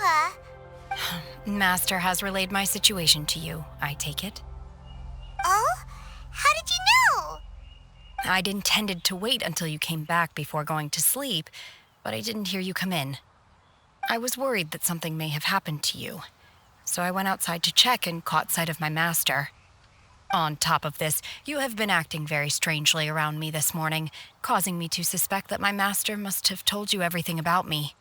Shenhua. Master has relayed my situation to you, I take it. Oh? How did you know? I'd intended to wait until you came back before going to sleep, but I didn't hear you come in. I was worried that something may have happened to you, so I went outside to check and caught sight of my master. On top of this, you have been acting very strangely around me this morning, causing me to suspect that my master must have told you everything about me.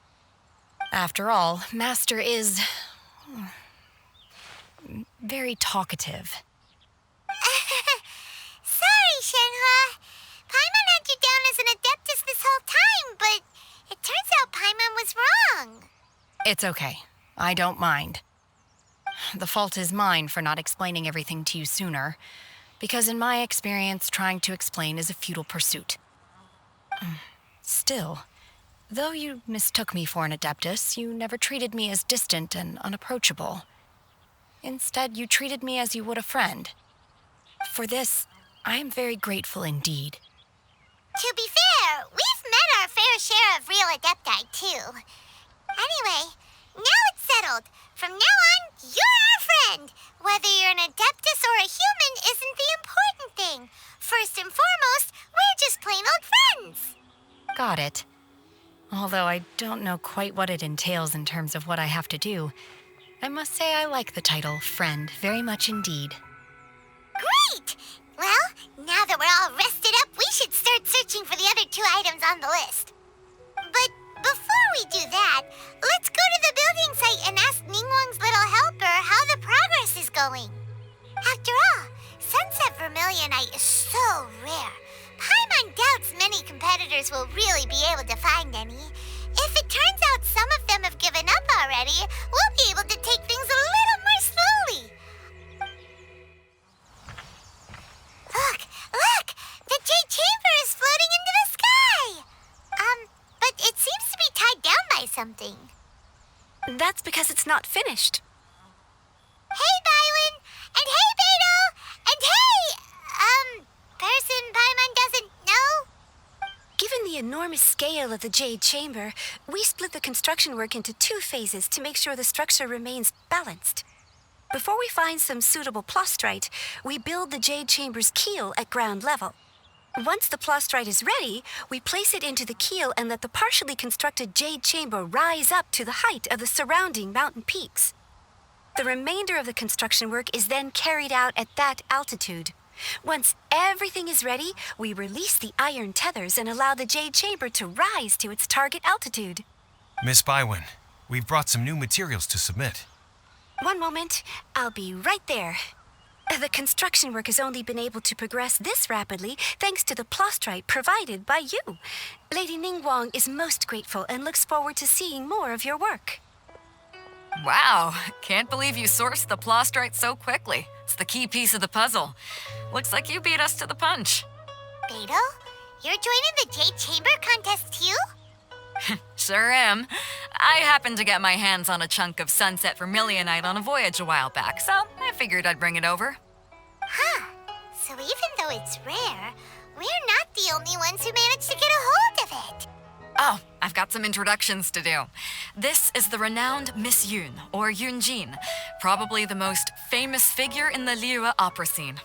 After all, Master is very talkative. Sorry, Shenhua. Paimon had you down as an adeptus this whole time, but it turns out Paimon was wrong. It's okay. I don't mind. The fault is mine for not explaining everything to you sooner, because in my experience, trying to explain is a futile pursuit. Still, though you mistook me for an adeptus, you never treated me as distant and unapproachable. Instead, you treated me as you would a friend. For this, I am very grateful indeed. To be fair, we've met our fair share of real adepti, too. Anyway, now it's settled. From now on, you're our friend. Whether you're an adeptus or a human isn't the important thing. First and foremost, we're just plain old friends. Got it. Although I don't know quite what it entails in terms of what I have to do, I must say I like the title friend very much indeed. Great! Well, now that we're all rested up, we should start searching for the other 2 items on the list. But before we do that, let's go to the building site and ask Ningguang's little helper how the progress is going. After all, Sunset Vermilionite is so rare. Paimon doubts many competitors will really be able to find any. If it turns out some of them have given up already, we'll be able to take things a little more slowly. Look! The Jade Chamber is floating into the sky! But it seems to be tied down by something. That's because it's not finished. Hey, Bywin! And hey, Beidou! And hey, person Paimon doesn't know? Given the enormous scale of the Jade Chamber, we split the construction work into 2 phases to make sure the structure remains balanced. Before we find some suitable plastrite, we build the Jade Chamber's keel at ground level. Once the plastrite is ready, we place it into the keel and let the partially constructed Jade Chamber rise up to the height of the surrounding mountain peaks. The remainder of the construction work is then carried out at that altitude. Once everything is ready, we release the iron tethers and allow the Jade Chamber to rise to its target altitude. Miss Bywin, we've brought some new materials to submit. One moment, I'll be right there. The construction work has only been able to progress this rapidly thanks to the plastrite provided by you. Lady Ningguang is most grateful and looks forward to seeing more of your work. Wow, can't believe you sourced the plastrite so quickly. It's the key piece of the puzzle. Looks like you beat us to the punch. Beidou, you're joining the Jade Chamber contest too? Sure am. I happened to get my hands on a chunk of Sunset Vermilionite on a voyage a while back, so I figured I'd bring it over. Huh. So even though it's rare, we're not the only ones who managed to get a hold of it. Oh, I've got some introductions to do. This is the renowned Miss Yun, or Yunjin, probably the most famous figure in the Liyue opera scene.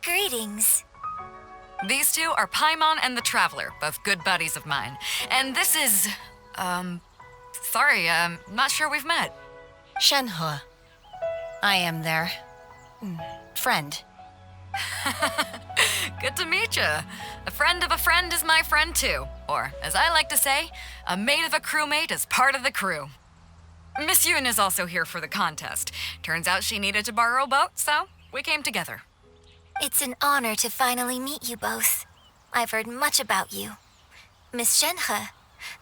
Greetings. These 2 are Paimon and the Traveler, both good buddies of mine. And this is, not sure we've met. Shenhua. I am their friend. Good to meet you. A friend of a friend is my friend too. Or, as I like to say, a mate of a crewmate is part of the crew. Miss Yun is also here for the contest. Turns out she needed to borrow a boat, so we came together. It's an honor to finally meet you both. I've heard much about you. Miss Shenhe,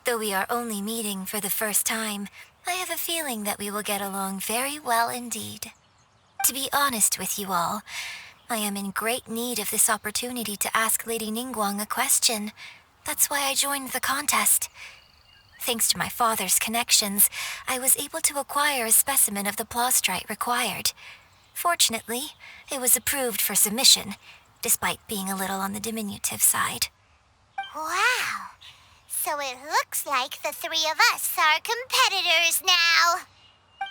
though we are only meeting for the first time, I have a feeling that we will get along very well indeed. To be honest with you all, I am in great need of this opportunity to ask Lady Ningguang a question. That's why I joined the contest. Thanks to my father's connections, I was able to acquire a specimen of the plastrite required. Fortunately, it was approved for submission, despite being a little on the diminutive side. Wow! So So it looks like the three of us are competitors now.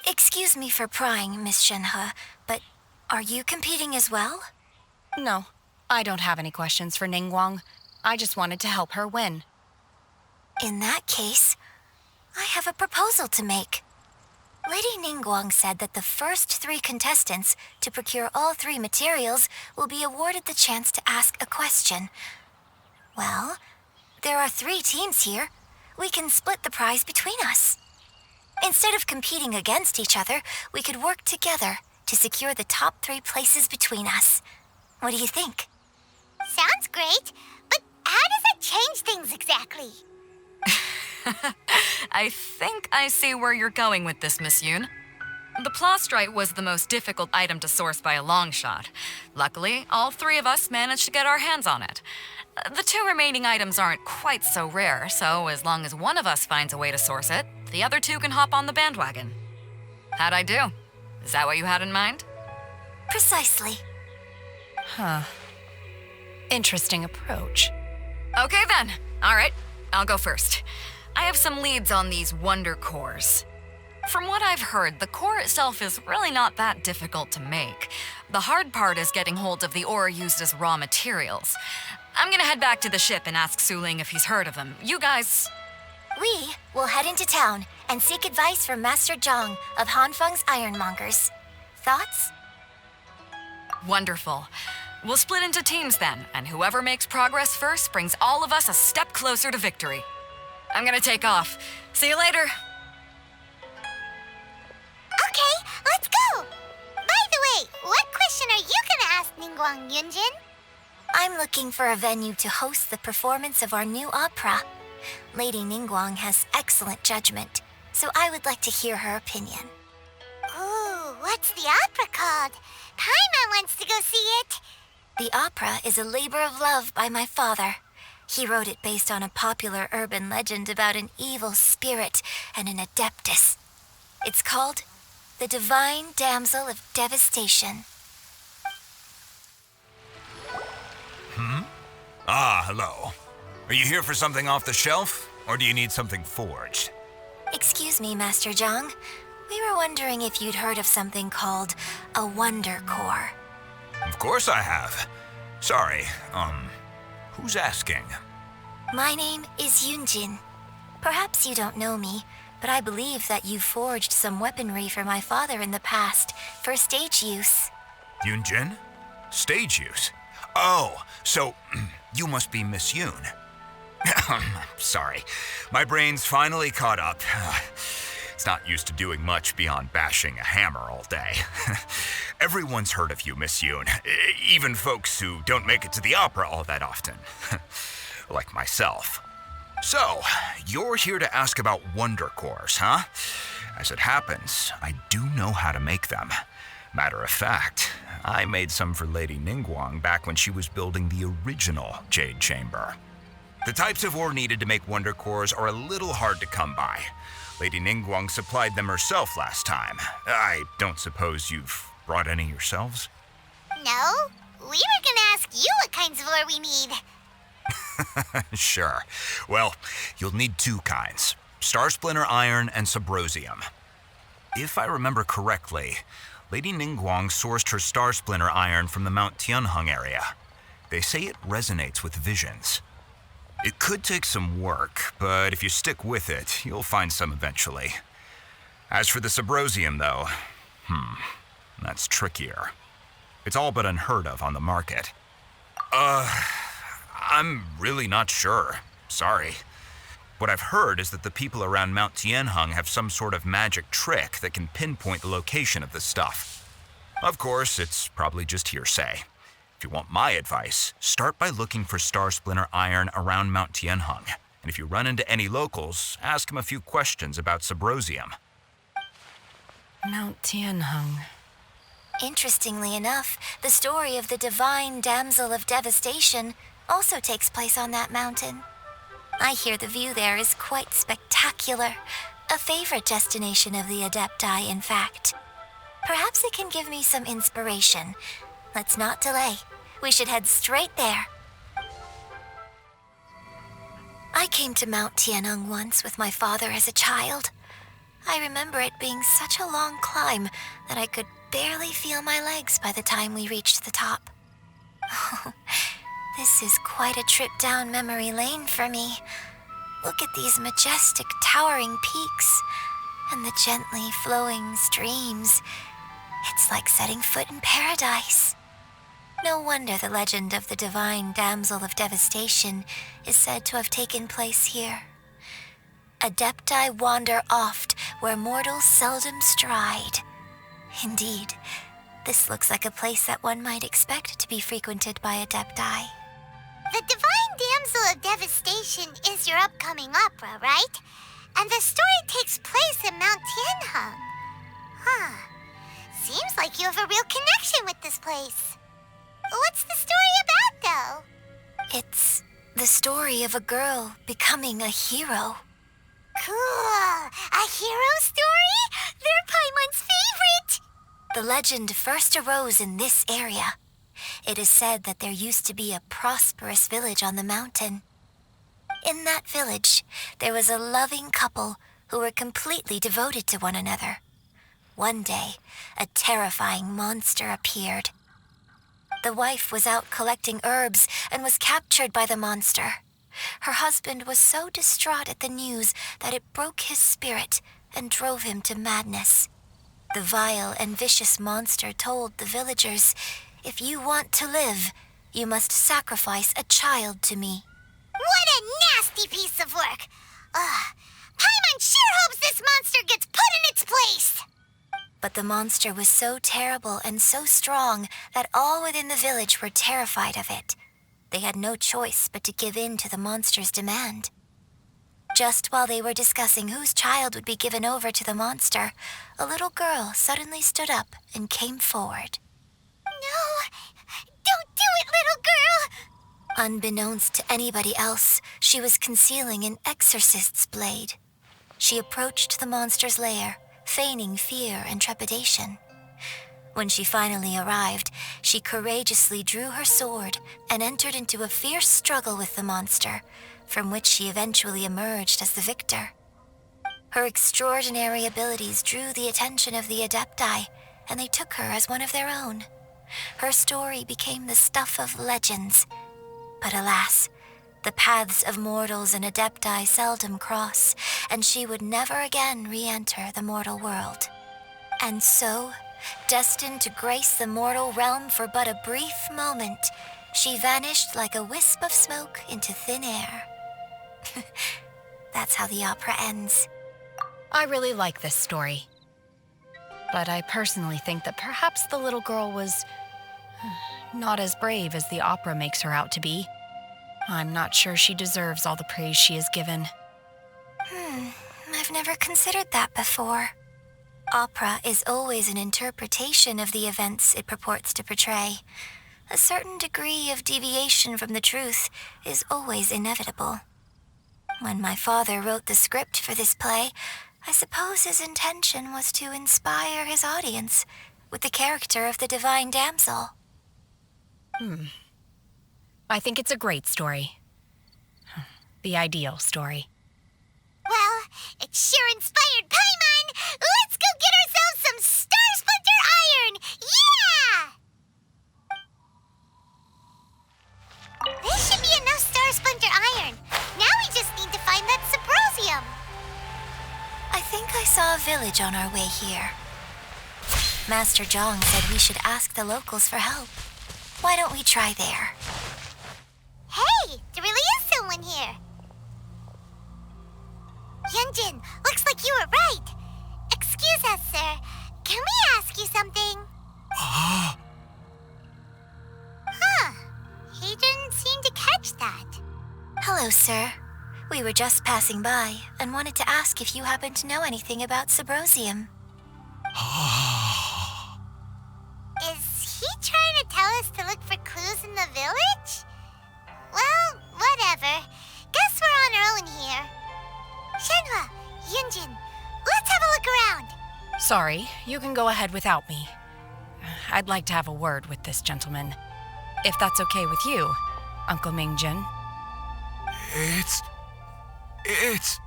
Excuse me for prying, Miss Shenhe, but are you competing as well? No, I don't have any questions for Ningguang. I just wanted to help her win. In that case, I have a proposal to make. Lady Ningguang said that the first 3 contestants to procure all 3 materials will be awarded the chance to ask a question. Well, there are 3 teams here. We can split the prize between us. Instead of competing against each other, we could work together to secure the top 3 places between us. What do you think? Sounds great, but how does that change things exactly? I think I see where you're going with this, Miss Yoon. The plastrite was the most difficult item to source by a long shot. Luckily, all 3 of us managed to get our hands on it. The 2 remaining items aren't quite so rare, so as long as one of us finds a way to source it, the other 2 can hop on the bandwagon. How'd I do? Is that what you had in mind? Precisely. Huh. Interesting approach. Okay then. All right, I'll go first. I have some leads on these wonder cores. From what I've heard, the core itself is really not that difficult to make. The hard part is getting hold of the ore used as raw materials. I'm gonna head back to the ship and ask Su Ling if he's heard of them. You guys... We will head into town and seek advice from Master Zhang of Hanfeng's Ironmongers. Thoughts? Wonderful. We'll split into teams then, and whoever makes progress first brings all of us a step closer to victory. I'm gonna take off. See you later. Okay, let's go! By the way, what question are you gonna ask Ningguang Yunjin? I'm looking for a venue to host the performance of our new opera. Lady Ningguang has excellent judgment, so I would like to hear her opinion. Ooh, what's the opera called? Paimon wants to go see it. The opera is a labor of love by my father. He wrote it based on a popular urban legend about an evil spirit and an adeptus. It's called The Divine Damsel of Devastation. Ah, hello. Are you here for something off the shelf, or do you need something forged? Excuse me, Master Zhang. We were wondering if you'd heard of something called a Wonder Core. Of course I have. Sorry, who's asking? My name is Yunjin. Perhaps you don't know me, but I believe that you forged some weaponry for my father in the past for stage use. Yunjin? Stage use? Oh, so you must be Miss Yoon. Sorry, my brain's finally caught up. It's not used to doing much beyond bashing a hammer all day. Everyone's heard of you, Miss Yoon, even folks who don't make it to the opera all that often. Like myself. So, you're here to ask about wonder cores, huh? As it happens, I do know how to make them. Matter of fact, I made some for Lady Ningguang back when she was building the original Jade Chamber. The types of ore needed to make wonder cores are a little hard to come by. Lady Ningguang supplied them herself last time. I don't suppose you've brought any yourselves? No, we were gonna ask you what kinds of ore we need. Sure. Well, you'll need 2 kinds. Star Splinter Iron and Subrosium. If I remember correctly, Lady Ningguang sourced her Star Splinter Iron from the Mount Tianheng area. They say it resonates with visions. It could take some work, but if you stick with it, you'll find some eventually. As for the Subrosium, though, that's trickier. It's all but unheard of on the market. I'm really not sure. Sorry. What I've heard is that the people around Mount Tianheng have some sort of magic trick that can pinpoint the location of the stuff. Of course, it's probably just hearsay. If you want my advice, start by looking for Star Splinter Iron around Mount Tianheng. And if you run into any locals, ask them a few questions about Subrosium. Mount Tianheng. Interestingly enough, the story of the Divine Damsel of Devastation also takes place on that mountain. I hear the view there is quite spectacular. A favorite destination of the Adepti, in fact. Perhaps it can give me some inspiration. Let's not delay. We should head straight there. I I came to Mount Tianeng once with my father as a child. I remember it being such a long climb that I could barely feel my legs by the time we reached the top. This is quite a trip down memory lane for me. Look at these majestic, towering peaks and the gently flowing streams. It's like setting foot in paradise. No wonder the legend of the divine damsel of devastation is said to have taken place here. Adepti wander oft where mortals seldom stride. Indeed, this looks like a place that one might expect to be frequented by Adepti. The Divine Damsel of Devastation is your upcoming opera, right? And the story takes place in Mount Tianheng. Huh. Seems like you have a real connection with this place. What's the story about, though? It's the story of a girl becoming a hero. Cool. A hero story? They're Paimon's favorite. The legend first arose in this area. It is said that there used to be a prosperous village on the mountain. In that village, there was a loving couple who were completely devoted to one another. One day, a terrifying monster appeared. The wife was out collecting herbs and was captured by the monster. Her husband was so distraught at the news that it broke his spirit and drove him to madness. The vile and vicious monster told the villagers, "If you want to live, you must sacrifice a child to me." What a nasty piece of work! Paimon sure hopes this monster gets put in its place! But the monster was so terrible and so strong that all within the village were terrified of it. They had no choice but to give in to the monster's demand. Just while they were discussing whose child would be given over to the monster, a little girl suddenly stood up and came forward. No! Don't do it, little girl! Unbeknownst to anybody else, she was concealing an exorcist's blade. She approached the monster's lair, feigning fear and trepidation. When she finally arrived, she courageously drew her sword and entered into a fierce struggle with the monster, from which she eventually emerged as the victor. Her extraordinary abilities drew the attention of the Adepti, and they took her as one of their own. Her story became the stuff of legends. But alas, the paths of mortals and Adepti seldom cross, and she would never again re-enter the mortal world. And so, destined to grace the mortal realm for but a brief moment, she vanished like a wisp of smoke into thin air. That's how the opera ends. I really like this story. But I personally think that perhaps the little girl was not as brave as the opera makes her out to be. I'm not sure she deserves all the praise she is given. I've never considered that before. Opera is always an interpretation of the events it purports to portray. A certain degree of deviation from the truth is always inevitable. When my father wrote the script for this play, I suppose his intention was to inspire his audience with the character of the divine damsel. I think it's a great story. The ideal story. Well, it sure inspired Paimon! Let's go get ourselves some Star Splinter Iron! Yeah! This should be enough Star Splinter Iron. Now we just need to find that Subrosium. I think I saw a village on our way here. Master Zhang said we should ask the locals for help. Why don't we try there? Hey, there really is someone here. Yunjin, looks like you were right. Excuse us, sir. Can we ask you something? Huh. He didn't seem to catch that. Hello, sir. We were just passing by and wanted to ask if you happen to know anything about Subrosium. Is he trying to tell us to look for clues in the village? Well, whatever. Guess we're on our own here. Shenhua, Yunjin, let's have a look around. Sorry, you can go ahead without me. I'd like to have a word with this gentleman. If that's okay with you, Uncle Mingjin. It's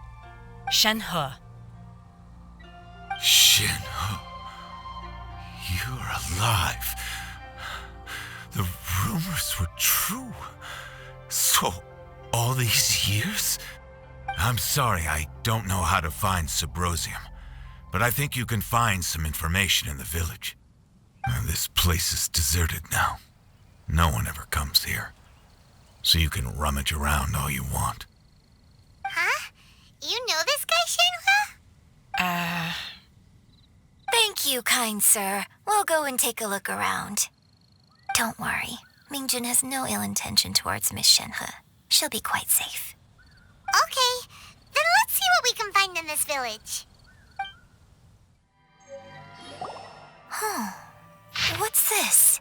Shenhe. Shinho. You're alive. The rumors were true. So, all these years? I'm sorry, I don't know how to find Subrosium, but I think you can find some information in the village. This place is deserted now. No one ever comes here. So you can rummage around all you want. Huh? You know this guy, Shenhua? Thank you, kind sir. We'll go and take a look around. Don't worry. Mingjun has no ill intention towards Miss Shenhe. She'll be quite safe. Okay, then let's see what we can find in this village. What's this?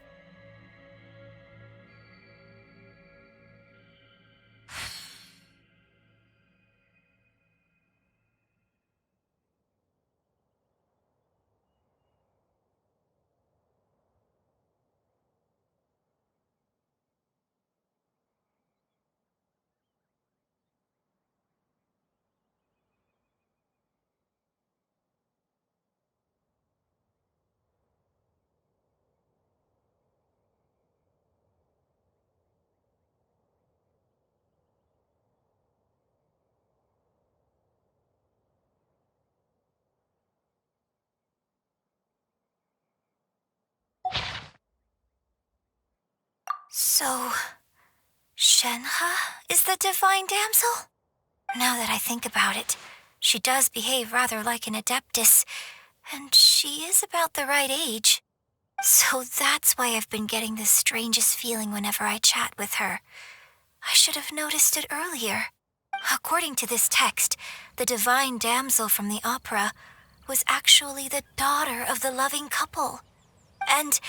So, Shenhe is the divine damsel? Now that I think about it, she does behave rather like an adeptus, and she is about the right age. So that's why I've been getting the strangest feeling whenever I chat with her. I should have noticed it earlier. According to this text, the divine damsel from the opera was actually the daughter of the loving couple. And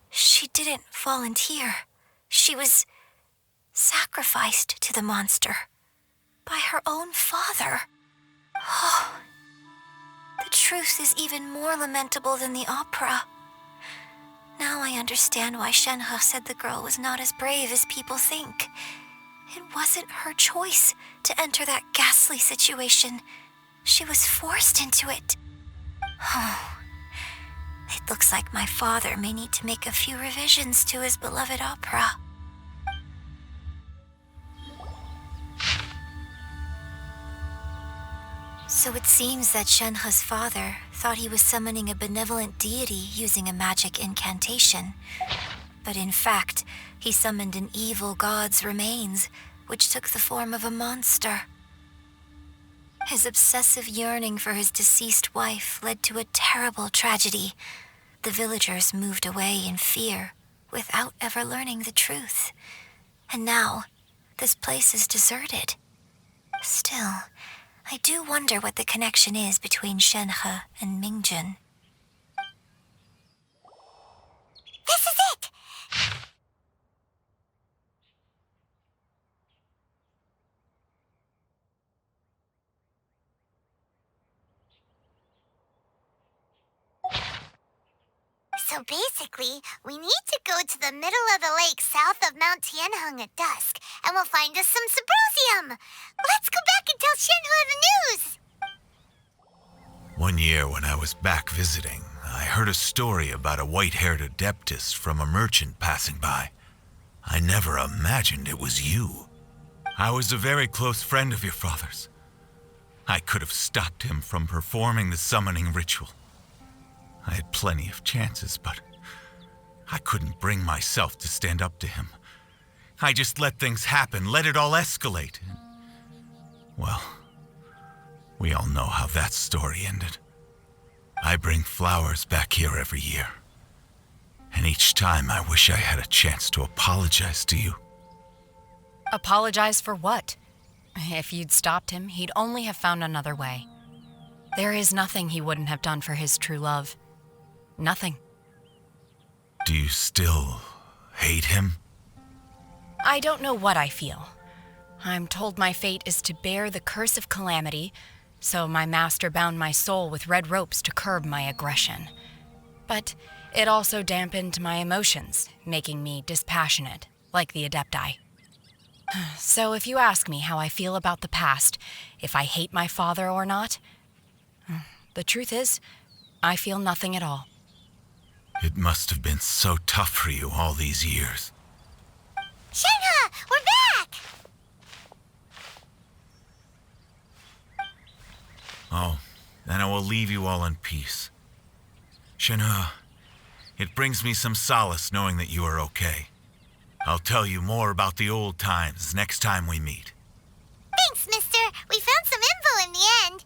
she didn't volunteer. She was sacrificed to the monster by her own father. Oh, the truth is even more lamentable than the opera. Now I understand why Shenhe said the girl was not as brave as people think. It wasn't her choice to enter that ghastly situation. She was forced into it. Oh, it looks like my father may need to make a few revisions to his beloved opera. So it seems that Shenhe's father thought he was summoning a benevolent deity using a magic incantation. But in fact, he summoned an evil god's remains, which took the form of a monster. His obsessive yearning for his deceased wife led to a terrible tragedy. The villagers moved away in fear, without ever learning the truth. And now, this place is deserted. Still, I do wonder what the connection is between Shenhe and Mingjun. This is it! So basically, we need to go to the middle of the lake south of Mount Tianheng at dusk, and we'll find us some Subrosium. Let's go back and tell Shenhua the news! One year when I was back visiting, I heard a story about a white-haired adeptus from a merchant passing by. I never imagined it was you. I was a very close friend of your father's. I could have stopped him from performing the summoning ritual. I had plenty of chances, but I couldn't bring myself to stand up to him. I just let things happen, let it all escalate. Well, we all know how that story ended. I bring flowers back here every year. And each time I wish I had a chance to apologize to you. Apologize for what? If you'd stopped him, he'd only have found another way. There is nothing he wouldn't have done for his true love. Nothing. Do you still hate him? I don't know what I feel. I'm told my fate is to bear the curse of calamity, so my master bound my soul with red ropes to curb my aggression. But it also dampened my emotions, making me dispassionate, like the Adepti. So if you ask me how I feel about the past, if I hate my father or not, the truth is, I feel nothing at all. It must have been so tough for you all these years. Shenhe, we're back! Oh, then I will leave you all in peace. Shenhe, it brings me some solace knowing that you are okay. I'll tell you more about the old times next time we meet. Thanks, mister. We found some info in the end.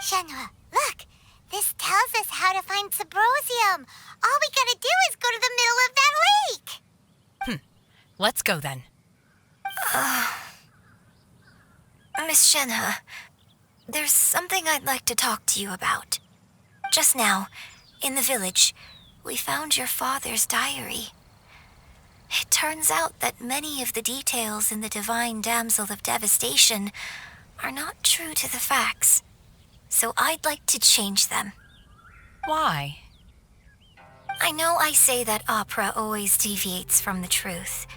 Shenhe, look. This tells us how to find Sybrosium. All we gotta do is go to the middle of that lake. Let's go then. Miss Shenhe, there's something I'd like to talk to you about. Just now, in the village, we found your father's diary. It turns out that many of the details in the Divine Damsel of Devastation are not true to the facts. So I'd like to change them. Why? I know I say that opera always deviates from the truth,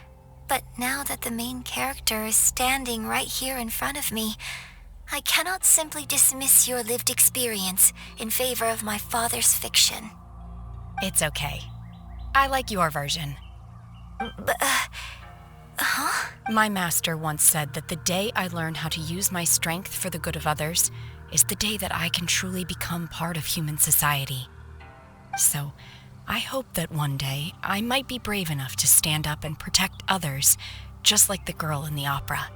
but now that the main character is standing right here in front of me, I cannot simply dismiss your lived experience in favor of my father's fiction. It's okay. I like your version. But, My master once said that the day I learn how to use my strength for the good of others is the day that I can truly become part of human society. So, I hope that one day I might be brave enough to stand up and protect others, just like the girl in the opera.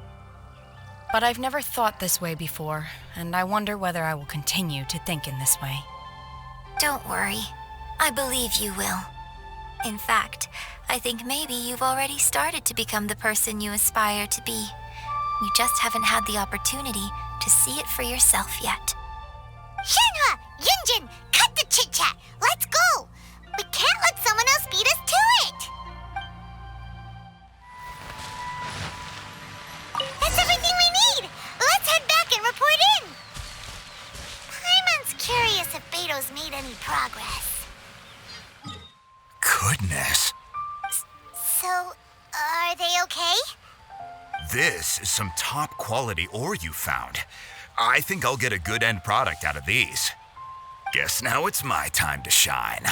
But I've never thought this way before, and I wonder whether I will continue to think in this way. Don't worry. I believe you will. In fact, I think maybe you've already started to become the person you aspire to be. You just haven't had the opportunity to see it for yourself yet. Shenhe, Yunjin, cut the chit-chat. Let's go. We can't let someone else beat us to it. That's everything we need. Let's head back and report in. Paimon's curious if Beto's made any progress. Goodness. So, are they okay? This is some top quality ore you found. I think I'll get a good end product out of these. Guess now it's my time to shine.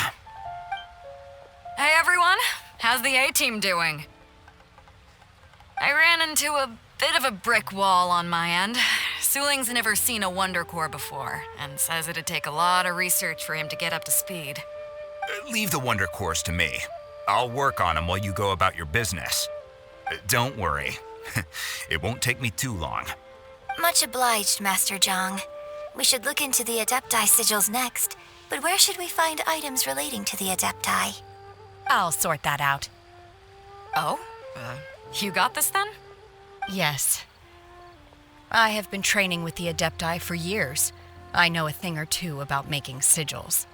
Hey everyone, how's the A-team doing? I ran into a bit of a brick wall on my end. Suling's never seen a Wonder Core before, and says it'd take a lot of research for him to get up to speed. Leave the Wonder Cores to me. I'll work on them while you go about your business. Don't worry. It won't take me too long. Much obliged, Master Zhang. We should look into the Adepti sigils next, but where should we find items relating to the Adepti? I'll sort that out. Oh? You got this then? Yes. I have been training with the Adepti for years. I know a thing or two about making sigils.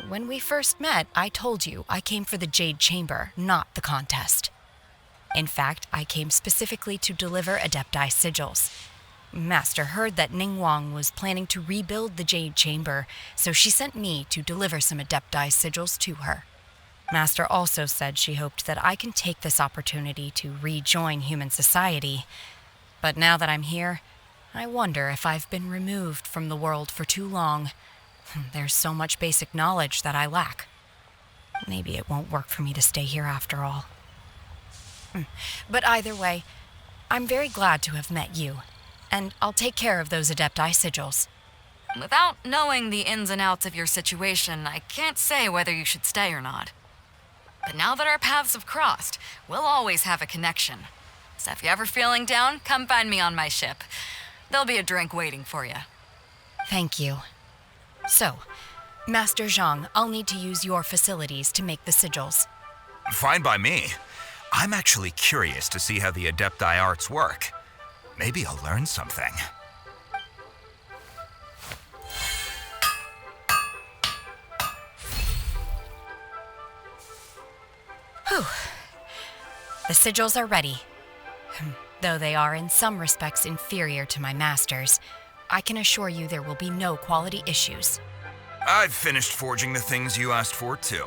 When we first met, I told you I came for the Jade Chamber, not the contest. In fact, I came specifically to deliver Adepti sigils. Master heard that Ningguang was planning to rebuild the Jade Chamber, so she sent me to deliver some Adepti sigils to her. Master also said she hoped that I can take this opportunity to rejoin human society. But now that I'm here, I wonder if I've been removed from the world for too long. There's so much basic knowledge that I lack. Maybe it won't work for me to stay here after all. But either way, I'm very glad to have met you, and I'll take care of those Adepti sigils. Without knowing the ins and outs of your situation, I can't say whether you should stay or not. But now that our paths have crossed, we'll always have a connection. So if you're ever feeling down, come find me on my ship. There'll be a drink waiting for you. Thank you. So, Master Zhang, I'll need to use your facilities to make the sigils. Fine by me. I'm actually curious to see how the Adepti arts work. Maybe I'll learn something. Whew. The sigils are ready. Though they are in some respects inferior to my master's, I can assure you there will be no quality issues. I've finished forging the things you asked for, too.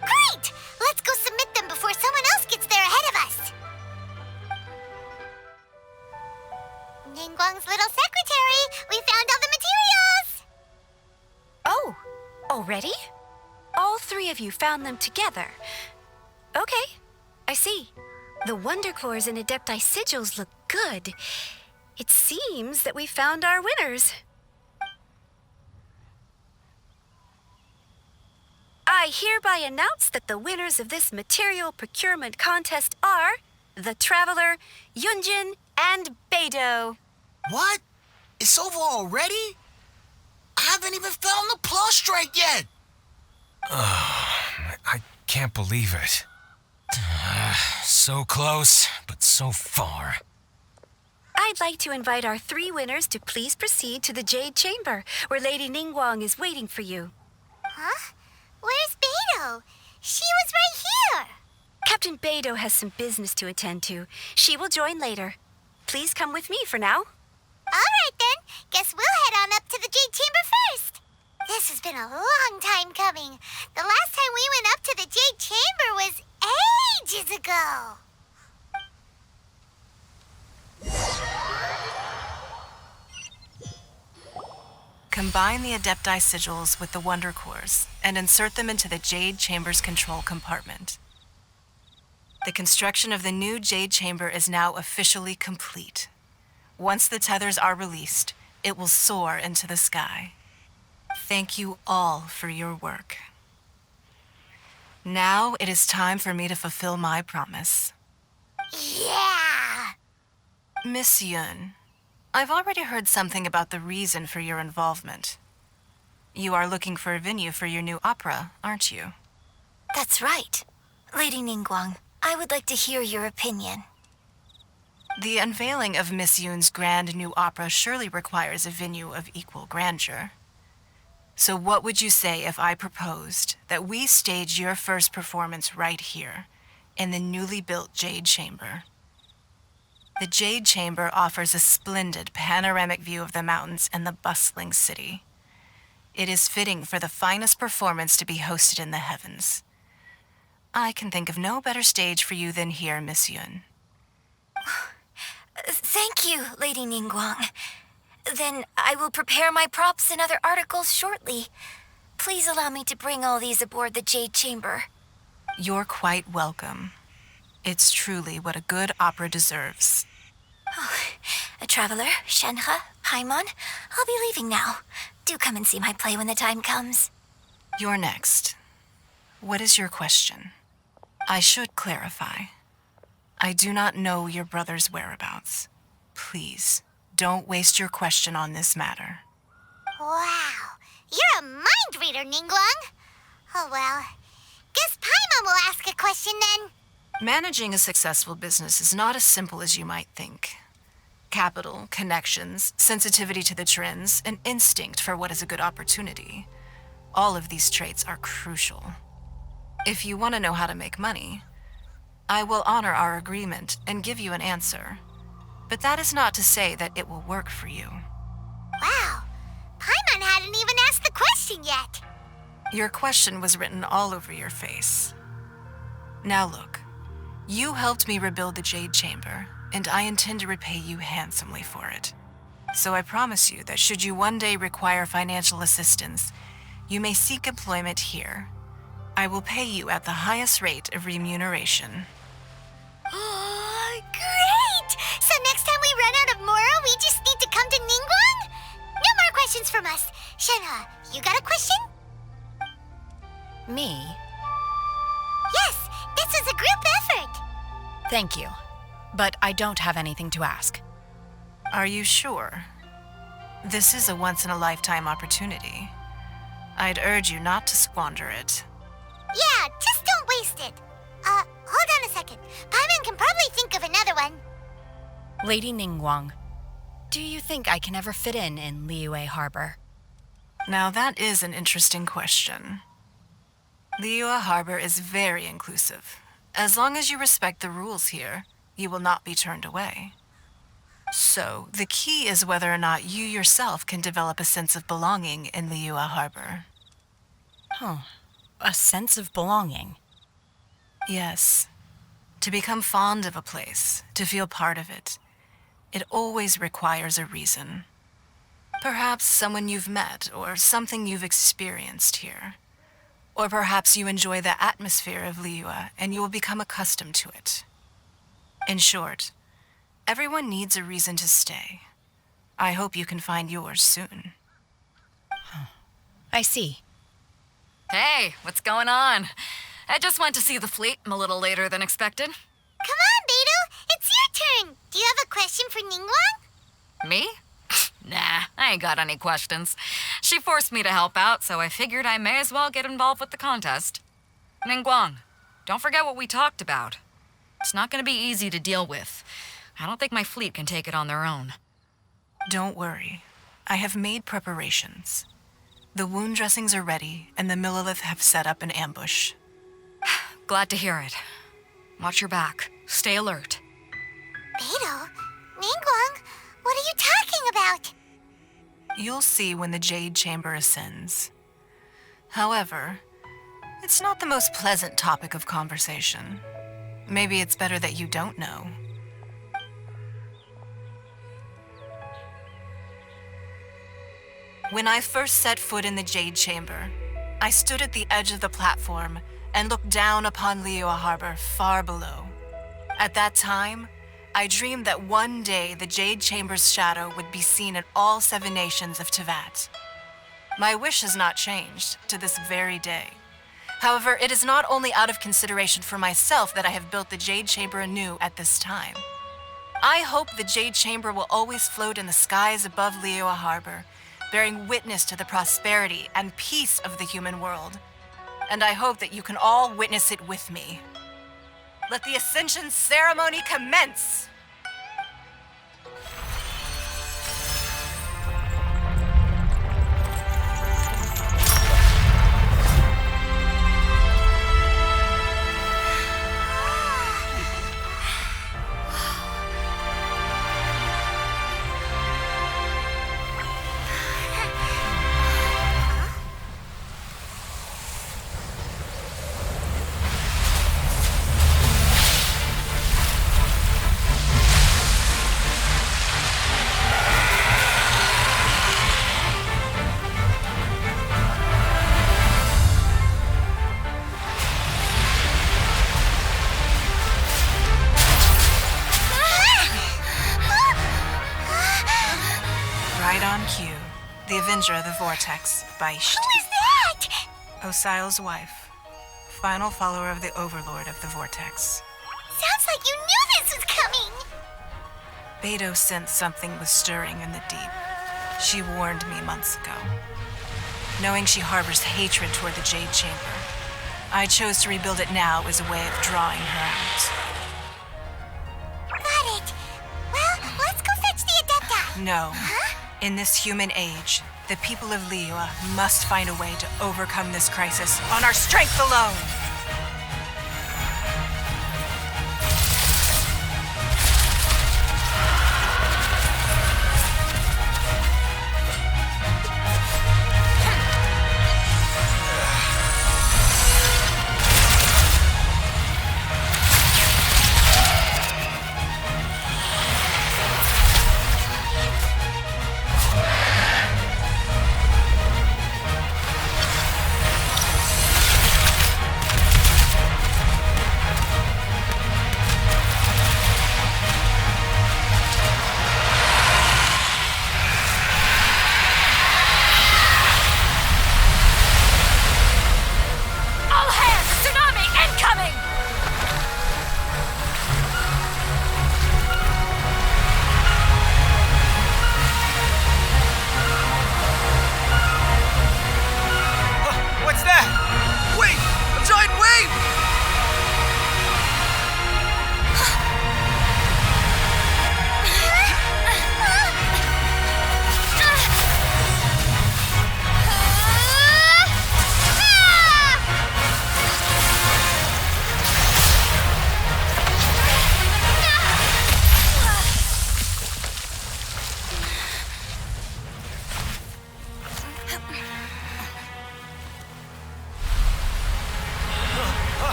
Great! Let's go submit them before someone else gets there ahead of us. Ningguang's little secretary, we found all the materials! Oh, already? All three of you found them together. Okay, I see. The Wonder Cores and Adepti sigils look good. It seems that we found our winners. I hereby announce that the winners of this material procurement contest are the Traveler, Yunjin, and Beidou. What? It's over already? I haven't even found the plustrate yet! I can't believe it. So close, but so far. I'd like to invite our three winners to please proceed to the Jade Chamber, where Lady Ningguang is waiting for you. Huh? Where's Beidou? She was right here! Captain Beidou has some business to attend to. She will join later. Please come with me for now. Alright then, guess we'll head on up to the Jade Chamber first. This has been a long time coming. The last time we went up to the Jade Chamber was ages ago. Combine the Adepti sigils with the Wonder Cores and insert them into the Jade Chamber's control compartment. The construction of the new Jade Chamber is now officially complete. Once the tethers are released, it will soar into the sky. Thank you all for your work. Now it is time for me to fulfill my promise. Yeah! Miss Yun, I've already heard something about the reason for your involvement. You are looking for a venue for your new opera, aren't you? That's right. Lady Ningguang, I would like to hear your opinion. The unveiling of Miss Yun's grand new opera surely requires a venue of equal grandeur. So what would you say if I proposed that we stage your first performance right here, in the newly built Jade Chamber? The Jade Chamber offers a splendid panoramic view of the mountains and the bustling city. It is fitting for the finest performance to be hosted in the heavens. I can think of no better stage for you than here, Miss Yun. Thank you, Lady Ningguang. Then I will prepare my props and other articles shortly. Please allow me to bring all these aboard the Jade Chamber. You're quite welcome. It's truly what a good opera deserves. A traveler, Shenhe, Paimon, I'll be leaving now. Do come and see my play when the time comes. You're next. What is your question? I should clarify. I do not know your brother's whereabouts. Please, don't waste your question on this matter. Wow, you're a mind reader, Ningguang. Oh well, guess Paimon will ask a question then. Managing a successful business is not as simple as you might think. Capital, connections, sensitivity to the trends, and instinct for what is a good opportunity. All of these traits are crucial. If you want to know how to make money, I will honor our agreement and give you an answer. But that is not to say that it will work for you. Wow, Paimon hadn't even asked the question yet. Your question was written all over your face. Now look, you helped me rebuild the Jade Chamber, and I intend to repay you handsomely for it. So I promise you that should you one day require financial assistance, you may seek employment here. I will pay you at the highest rate of remuneration. Oh, great! So next time we run out of Mora, we just need to come to Ningguang? No more questions from us. Shenhe, you got a question? Me? Yes, this is a group effort. Thank you. But I don't have anything to ask. Are you sure? This is a once-in-a-lifetime opportunity. I'd urge you not to squander it. Yeah, just don't waste it. Hold on a second. Paimon can probably think of another one. Lady Ningguang, do you think I can ever fit in Liyue Harbor? Now that is an interesting question. Liyue Harbor is very inclusive. As long as you respect the rules here, you will not be turned away. So, the key is whether or not you yourself can develop a sense of belonging in Liyue Harbor. Oh, a sense of belonging. Yes. To become fond of a place, to feel part of it, it always requires a reason. Perhaps someone you've met, or something you've experienced here. Or perhaps you enjoy the atmosphere of Liyue and you will become accustomed to it. In short, everyone needs a reason to stay. I hope you can find yours soon. I see. Hey, what's going on? I just went to see the fleet a little later than expected. Come on, Beidou. It's your turn. Do you have a question for Ningguang? Me? Nah, I ain't got any questions. She forced me to help out, so I figured I may as well get involved with the contest. Ningguang, don't forget what we talked about. It's not gonna be easy to deal with. I don't think my fleet can take it on their own. Don't worry. I have made preparations. The wound dressings are ready, and the Millilith have set up an ambush. Glad to hear it. Watch your back. Stay alert. Beidou? Ningguang? What are you talking about? You'll see when the Jade Chamber ascends. However, it's not the most pleasant topic of conversation. Maybe it's better that you don't know. When I first set foot in the Jade Chamber, I stood at the edge of the platform and looked down upon Liyue Harbor far below. At that time, I dreamed that one day the Jade Chamber's shadow would be seen in all 7 nations of Teyvat. My wish has not changed to this very day. However, it is not only out of consideration for myself that I have built the Jade Chamber anew at this time. I hope the Jade Chamber will always float in the skies above Liyue Harbor, bearing witness to the prosperity and peace of the human world. And I hope that you can all witness it with me. Let the Ascension ceremony commence! The Avenger of the Vortex by Who is that? Osial's wife, final follower of the Overlord of the Vortex. Sounds like you knew this was coming. Beidou sensed something was stirring in the deep. She warned me months ago. Knowing she harbors hatred toward the Jade Chamber, I chose to rebuild it now as a way of drawing her out. Got it. Well, let's go fetch the Adepta. No. Huh? In this human age, the people of Liyue must find a way to overcome this crisis on our strength alone!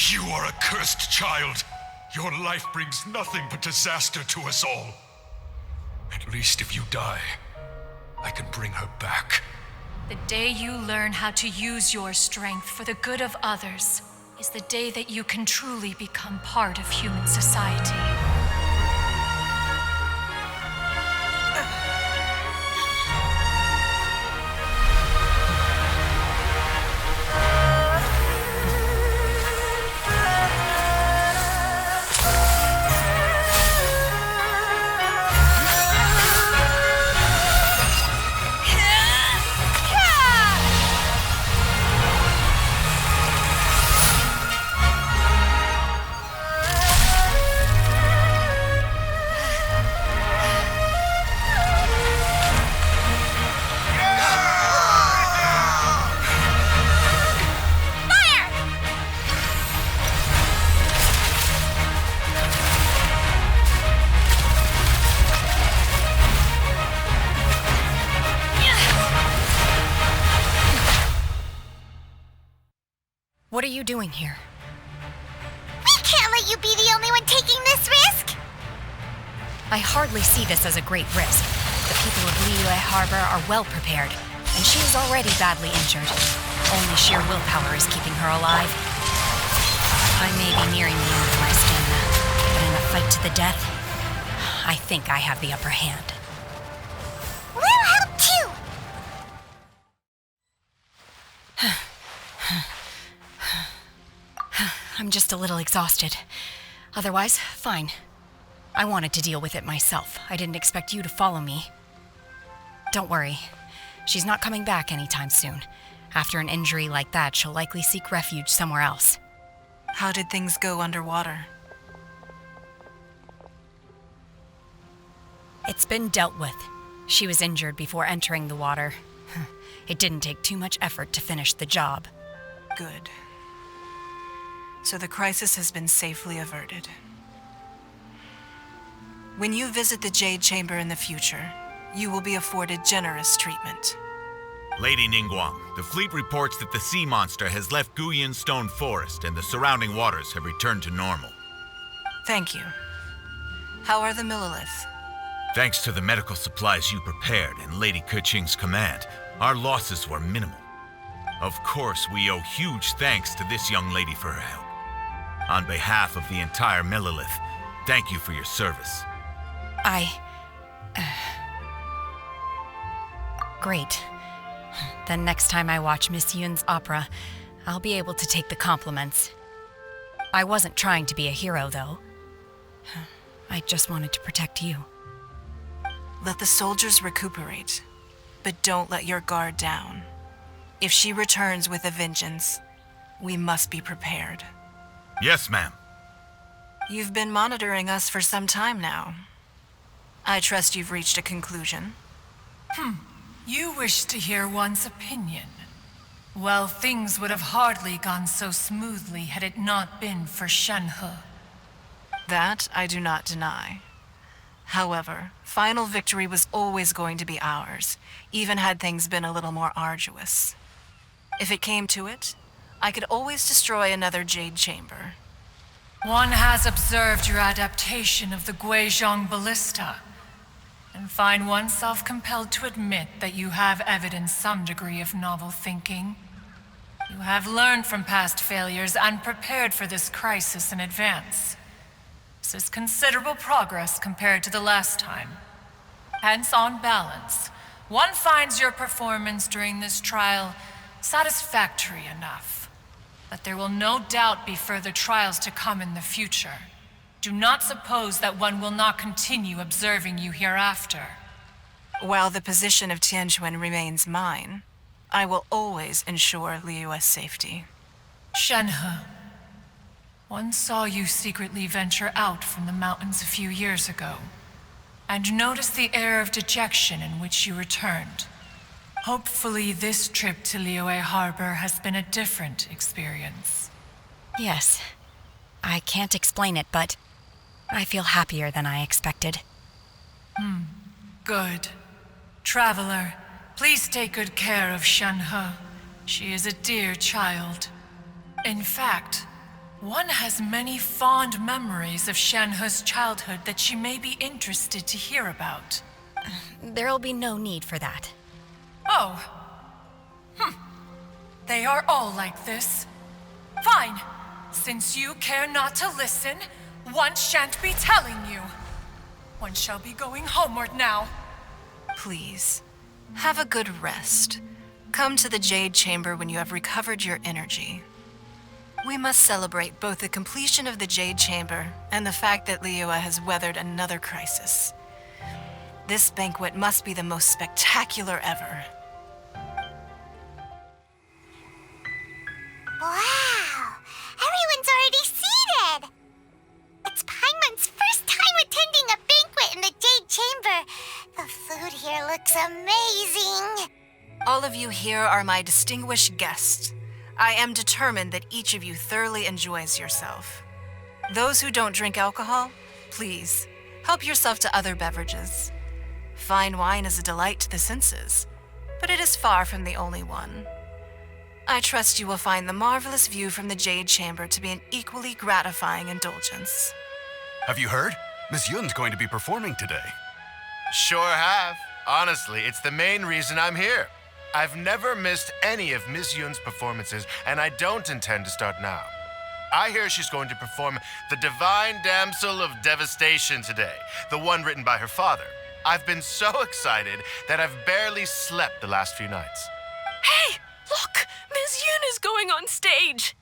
You are a cursed child. Your life brings nothing but disaster to us all. At least if you die, I can bring her back. The day you learn how to use your strength for the good of others is the day that you can truly become part of human society. What are you doing here? We can't let you be the only one taking this risk! I hardly see this as a great risk. The people of Liyue Harbor are well prepared, and she is already badly injured. Only sheer willpower is keeping her alive. I may be nearing the end of my stamina, but in a fight to the death, I think I have the upper hand. We'll help too! I'm just a little exhausted. Otherwise, fine. I wanted to deal with it myself. I didn't expect you to follow me. Don't worry. She's not coming back anytime soon. After an injury like that, she'll likely seek refuge somewhere else. How did things go underwater? It's been dealt with. She was injured before entering the water. It didn't take too much effort to finish the job. Good. So the crisis has been safely averted. When you visit the Jade Chamber in the future, you will be afforded generous treatment. Lady Ningguang, the fleet reports that the sea monster has left Guyan Stone Forest and the surrounding waters have returned to normal. Thank you. How are the Millilith? Thanks to the medical supplies you prepared and Lady Keqing's command, our losses were minimal. Of course, we owe huge thanks to this young lady for her help. On behalf of the entire Millilith, thank you for your service. Great. Then next time I watch Miss Yun's opera, I'll be able to take the compliments. I wasn't trying to be a hero, though. I just wanted to protect you. Let the soldiers recuperate, but don't let your guard down. If she returns with a vengeance, we must be prepared. Yes, ma'am. You've been monitoring us for some time now. I trust you've reached a conclusion. You wish to hear one's opinion. Well, things would have hardly gone so smoothly had it not been for Shenhe. That I do not deny. However, final victory was always going to be ours, even had things been a little more arduous. If it came to it, I could always destroy another Jade Chamber. One has observed your adaptation of the Guizhong ballista, and find oneself compelled to admit that you have evidenced some degree of novel thinking. You have learned from past failures and prepared for this crisis in advance. This is considerable progress compared to the last time. Hence, on balance, one finds your performance during this trial satisfactory enough. But there will no doubt be further trials to come in the future. Do not suppose that one will not continue observing you hereafter. While the position of Tianquan remains mine, I will always ensure Liyue's safety. Shenhe, one saw you secretly venture out from the mountains a few years ago, and noticed the air of dejection in which you returned. Hopefully this trip to Liyue Harbor has been a different experience. Yes. I can't explain it, but I feel happier than I expected. Good. Traveler, please take good care of Shenhe. She is a dear child. In fact, One has many fond memories of Shenhe's childhood that she may be interested to hear about. There'll be no need for that. Oh. They are all like this. Fine. Since you care not to listen, one shan't be telling you. One shall be going homeward now. Please, have a good rest. Come to the Jade Chamber when you have recovered your energy. We must celebrate both the completion of the Jade Chamber and the fact that Liyue has weathered another crisis. This banquet must be the most spectacular ever. Wow! Everyone's already seated! It's Paimon's first time attending a banquet in the Jade Chamber. The food here looks amazing. All of you here are my distinguished guests. I am determined that each of you thoroughly enjoys yourself. Those who don't drink alcohol, please, help yourself to other beverages. Fine wine is a delight to the senses, but it is far from the only one. I trust you will find the marvelous view from the Jade Chamber to be an equally gratifying indulgence. Have you heard? Miss Yun's going to be performing today. Sure have. Honestly, it's the main reason I'm here. I've never missed any of Miss Yun's performances, and I don't intend to start now. I hear she's going to perform The Divine Damsel of Devastation today, the one written by her father. I've been so excited that I've barely slept the last few nights. Hey, look! Miss Yun is going on stage!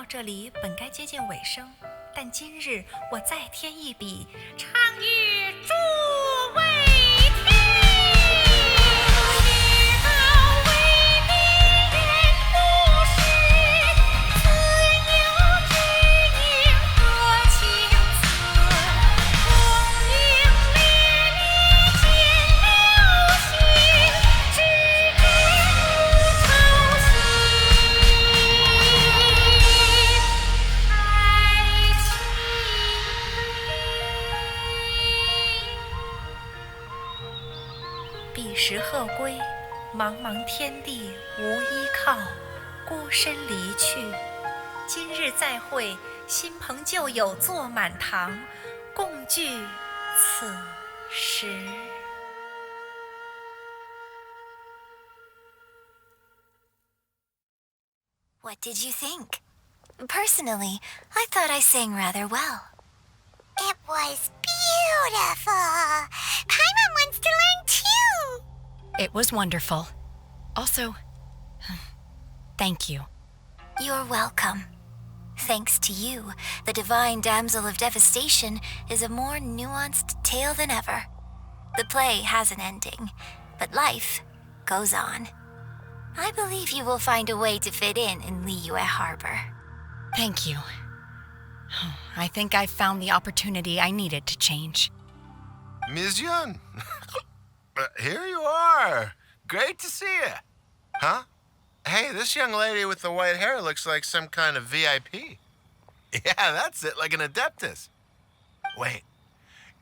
这里本该接近尾声，但今日我再添一笔，唱与诸位听。世道为利人不识，自有知音多情思。功名烈烈见了心，只知无愁心。彼时鹤归，茫茫天地无依靠，孤身离去。今日再会，新朋旧友坐满堂，共聚此时。What did you think? Personally, I thought I sang rather well. It was beautiful. Paimon wants to learn too. It was wonderful. Also, thank you. You're welcome. Thanks to you, the Divine Damsel of Devastation is a more nuanced tale than ever. The play has an ending, but life goes on. I believe you will find a way to fit in Liyue Harbor. Thank you. I think I found the opportunity I needed to change. Ms. Yun, here you are. Great to see you. Huh? Hey, this young lady with the white hair looks like some kind of VIP. Yeah, that's it, like an adeptus. Wait,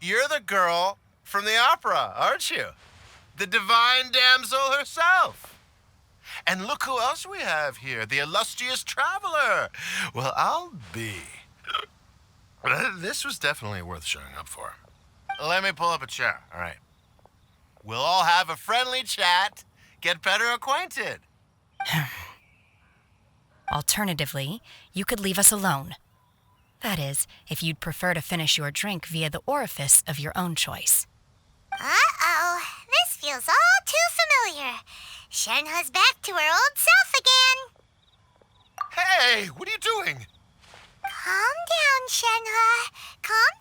you're the girl from the opera, aren't you? The divine damsel herself. And look who else we have here, the illustrious traveler. Well, I'll be. This was definitely worth showing up for. Let me pull up a chair, all right? We'll all have a friendly chat, get better acquainted. Alternatively, you could leave us alone. That is, if you'd prefer to finish your drink via the orifice of your own choice. Uh-oh, this feels all too familiar. Shenhe's back to her old self again. Hey, what are you doing? Calm down, Shenhe. Calm